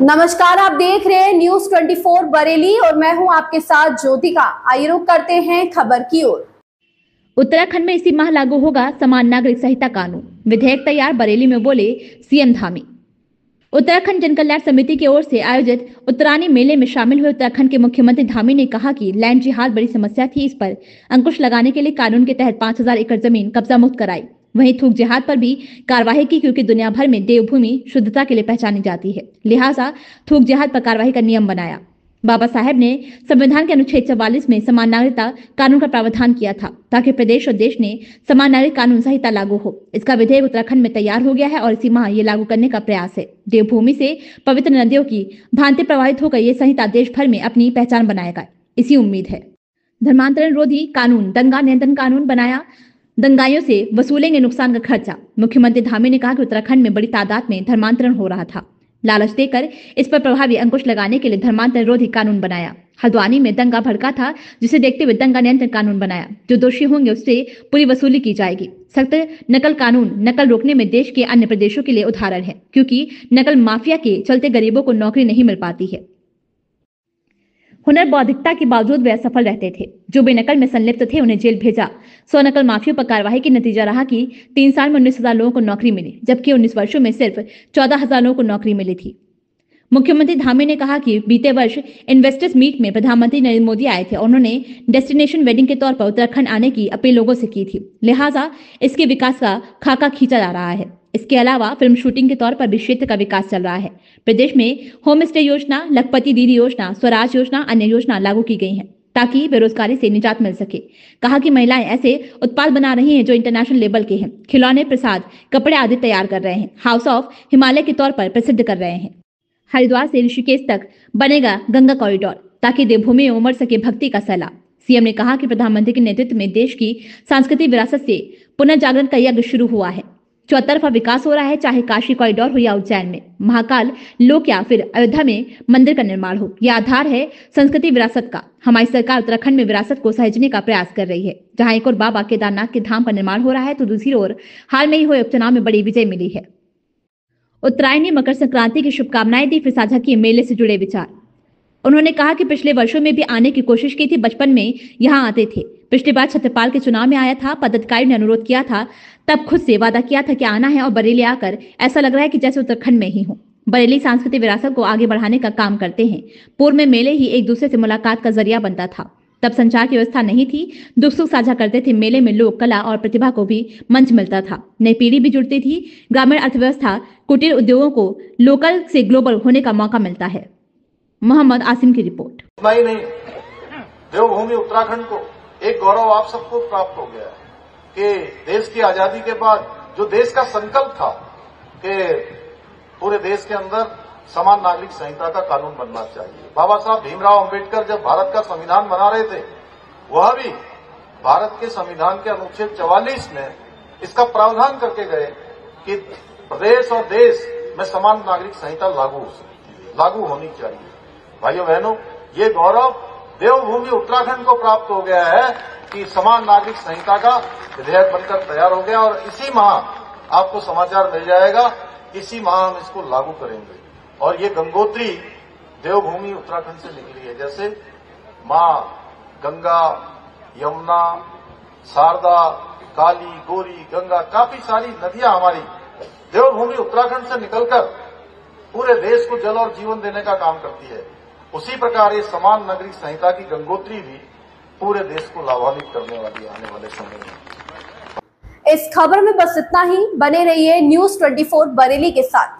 नमस्कार, आप देख रहे हैं न्यूज 24 बरेली और मैं हूं आपके साथ ज्योतिका। आइए रुक करते हैं खबर की ओर। उत्तराखंड में इसी माह लागू होगा समान नागरिक संहिता कानून, विधेयक तैयार, बरेली में बोले सीएम धामी। उत्तराखंड जन कल्याण समिति की ओर से आयोजित उत्तरायणी मेले में शामिल हुए उत्तराखंड के मुख्यमंत्री धामी ने कहा कि लैंड जिहाद बड़ी समस्या थी, इस पर अंकुश लगाने के लिए कानून के तहत 5000 एकड़ जमीन कब्जा मुक्त कराई। वहीं थूक जिहाद पर भी कार्यवाही की, क्योंकि दुनिया भर में देवभूमि शुद्धता के लिए पहचानी जाती है, लिहाजा थूक जिहाद पर कार्यवाही का नियम बनाया। बाबा साहेब ने संविधान के अनुच्छेद 44 में समान नागरिकता कानून का प्रावधान किया था, ताकि प्रदेश और देश में समान नागरिक कानून संहिता लागू हो। इसका विधेयक उत्तराखंड में तैयार हो गया है और इसी माह ये लागू करने का प्रयास है। देवभूमि से पवित्र नदियों की भांति प्रभावित होकर ये संहिता देश भर में अपनी पहचान बनाएगा, इसी उम्मीद है। धर्मांतरण रोधी कानून, दंगा नियंत्रण कानून बनाया, दंगाइयों से वसूलेंगे नुकसान का खर्चा। मुख्यमंत्री धामी ने कहा कि उत्तराखंड में बड़ी तादाद में धर्मांतरण हो रहा था, लालच देकर इस पर प्रभावी अंकुश लगाने के लिए धर्मांतरण रोधी कानून बनाया। हल्द्वानी में दंगा भड़का था, जिसे देखते हुए दंगा नियंत्रण कानून बनाया। जो दोषी होंगे उससे पूरी वसूली की जाएगी। सख्त नकल कानून नकल रोकने में देश के अन्य प्रदेशों के लिए उदाहरण है, क्योंकि नकल माफिया के चलते गरीबों को नौकरी नहीं मिल पाती है। हुनर बौद्धिकता के बावजूद वे असफल रहते थे। जो बेनकल में संलिप्त थे उन्हें जेल भेजा। 100 नकल माफियों पर कार्यवाही की नतीजा रहा कि 3 साल में 19,000 लोगों को नौकरी मिली, जबकि 19 वर्षों में सिर्फ 14,000 लोगों को नौकरी मिली थी। मुख्यमंत्री धामी ने कहा कि बीते वर्ष इन्वेस्टर्स मीट में प्रधानमंत्री नरेंद्र मोदी आए थे और उन्होंने डेस्टिनेशन वेडिंग के तौर पर उत्तराखंड आने की अपील लोगों से की थी, लिहाजा इसके विकास का खाका खींचा जा रहा है। इसके अलावा फिल्म शूटिंग के तौर पर भी क्षेत्र का विकास चल रहा है। प्रदेश में होम स्टे योजना, लखपति दीदी योजना, स्वराज योजना, अन्य योजना लागू की गई हैं, ताकि बेरोजगारी से निजात मिल सके। कहा कि महिलाएं ऐसे उत्पाद बना रही हैं जो इंटरनेशनल लेवल के हैं, खिलौने, प्रसाद, कपड़े आदि तैयार कर रहे हैं, हाउस ऑफ हिमालय के तौर पर प्रसिद्ध कर रहे हैं। हरिद्वार से ऋषिकेश तक बनेगा गंगा कॉरिडोर, ताकि देवभूमि में उमड़ सके भक्ति का सैलाब। सीएम ने कहा कि प्रधानमंत्री के नेतृत्व में देश की सांस्कृतिक विरासत से पुनर्जागरण का यज्ञ शुरू हुआ है। चौतरफा विकास हो रहा है, चाहे काशी कॉरिडोर हो या उज्जैन में महाकाल लोक या फिर अयोध्या में मंदिर का निर्माण हो। यह आधार है संस्कृति विरासत का। हमारी सरकार उत्तराखंड में विरासत को सहेजने का प्रयास कर रही है। जहां एक और बाबा केदारनाथ के धाम का निर्माण हो रहा है, तो दूसरी ओर हाल में ही हुए उपचुनाव में बड़ी विजय मिली है। उत्तरायणी मकर संक्रांति की शुभकामनाएं दी, फिर साझा किए मेले से जुड़े विचार। उन्होंने कहा कि पिछले वर्षों में भी आने की कोशिश की थी, बचपन में यहाँ आते थे। पिछली बार छत्रपाल के चुनाव में आया था, पदाधिकारी ने अनुरोध किया था, तब खुद से वादा किया था कि आना है, और बरेली आकर ऐसा लग रहा है कि जैसे उत्तराखंड में ही हूँ। बरेली सांस्कृतिक विरासत को आगे बढ़ाने का काम करते हैं। पूर्व में मेले ही एक दूसरे से मुलाकात का जरिया बनता था, तब संचार की व्यवस्था नहीं थी, दुख सुख साझा करते थे। मेले में लोक कला और प्रतिभा को भी मंच मिलता था, नई पीढ़ी भी जुड़ती थी। ग्रामीण अर्थव्यवस्था, कुटीर उद्योगों को लोकल से ग्लोबल होने का मौका मिलता है। मोहम्मद आसिम की रिपोर्ट। नहीं, देवभूमि उत्तराखंड को एक गौरव आप सबको प्राप्त हो गया है कि देश की आजादी के बाद जो देश का संकल्प था कि पूरे देश के अंदर समान नागरिक संहिता का कानून बनना चाहिए। बाबा साहब भीमराव अंबेडकर जब भारत का संविधान बना रहे थे, वह भी भारत के संविधान के अनुच्छेद 44 में इसका प्रावधान करके गए कि प्रदेश और देश में समान नागरिक संहिता लागू होनी चाहिए। भाइयों बहनों, ये गौरव देवभूमि उत्तराखंड को प्राप्त हो गया है कि समान नागरिक संहिता का विधेयक बनकर तैयार हो गया, और इसी माह आपको समाचार मिल जाएगा, इसी माह हम इसको लागू करेंगे। और ये गंगोत्री देवभूमि उत्तराखंड से निकली है। जैसे मां गंगा, यमुना, शारदा, काली, गोरी, गंगा, काफी सारी नदियां हमारी देवभूमि उत्तराखंड से निकलकर पूरे देश को जल और जीवन देने का काम करती है। उसी प्रकार ये समान नागरिक संहिता की गंगोत्री भी पूरे देश को लाभान्वित करने वाली आने वाले समय में। इस खबर में बस इतना ही। बने रहिए न्यूज 24 बरेली के साथ।